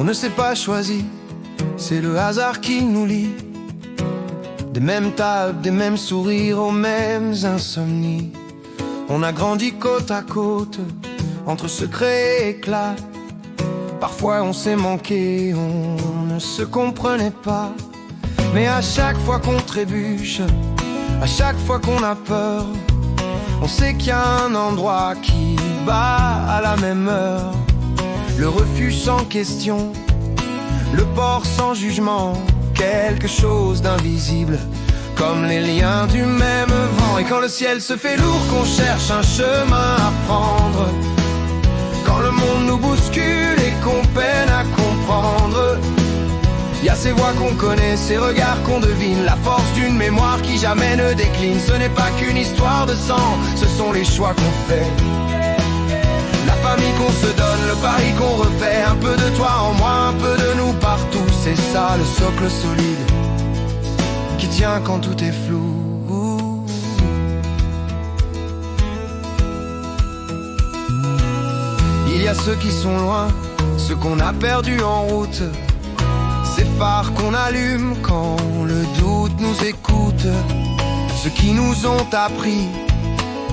ne s'est pas choisi, c'est le hasard qui nous lie. Des mêmes tables, des mêmes sourires, aux mêmes insomnies. On a grandi côte à côte, entre secrets et éclats. Parfois on s'est manqué, on ne se comprenait pas. Mais à chaque fois qu'on trébuche, à chaque fois qu'on a peur, on sait qu'il y a un endroit qui bat à la même heure. Le refuge sans question, le port sans jugement, quelque chose d'invisible, comme les liens du même vent. Et quand le ciel se fait lourd, qu'on cherche un chemin à prendre, quand le monde nous bouscule et qu'on peine à comprendre, y a ces voix qu'on connaît, ces regards qu'on devine, la force d'une mémoire qui jamais ne décline. Ce n'est pas qu'une histoire de sang, ce sont les choix qu'on fait, la famille qu'on se donne, le pari qu'on refait. Un peu de toi en moi, un peu de nous partout, c'est ça le socle solide qui tient quand tout est flou. Il y a ceux qui sont loin, ceux qu'on a perdus en route, ces phares qu'on allume quand le doute nous écoute, ceux qui nous ont appris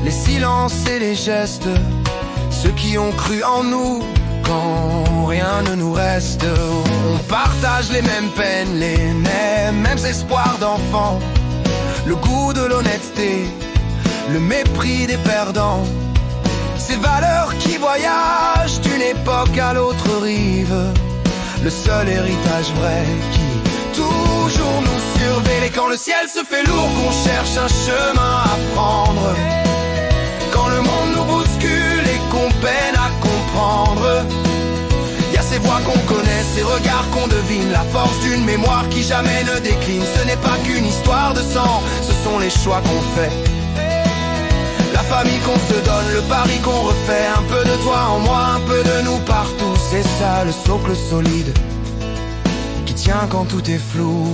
les silences et les gestes, ceux qui ont cru en nous quand rien ne nous reste. On partage les mêmes peines, les mêmes espoirs d'enfants, le goût de l'honnêteté, le mépris des perdants, ces valeurs qui voyagent d'une époque à l'autre rive, le seul héritage vrai qui toujours nous surveille. Et quand le ciel se fait lourd, qu'on cherche un chemin à prendre, quand le monde nous bouscule et qu'on peine à comprendre, y a ces voix qu'on connaît, ces regards qu'on devine, la force d'une mémoire qui jamais ne décline. Ce n'est pas qu'une histoire de sang, ce sont les choix qu'on fait, la famille qu'on se donne, le pari qu'on refait. Un peu de toi en moi, un peu de nous partout, c'est ça le socle solide qui tient quand tout est flou.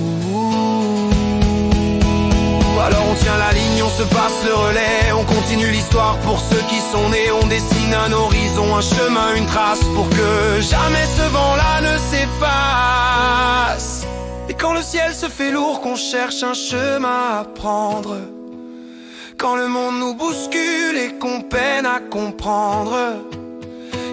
Alors on tient la ligne, on se passe le relais, on continue l'histoire pour ceux qui sont nés. On dessine un horizon, un chemin, une trace, pour que jamais ce vent-là ne s'efface. Et quand le ciel se fait lourd, qu'on cherche un chemin à prendre, quand le monde nous bouscule et qu'on peine à comprendre,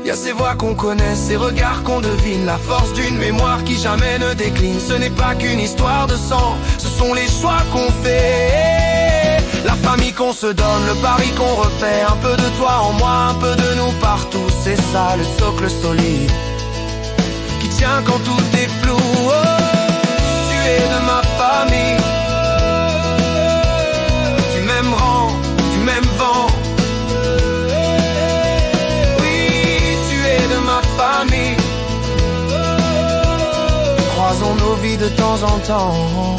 y a ces voix qu'on connaît, ces regards qu'on devine, la force d'une mémoire qui jamais ne décline. Ce n'est pas qu'une histoire de sang, ce sont les choix qu'on fait, la famille qu'on se donne, le pari qu'on refait. Un peu de toi en moi, un peu de nous partout, c'est ça le socle solide qui tient quand tout est flou. Oh, tu es de ma famille, du même rang, du même vent. Famille, croisons nos vies de temps en temps.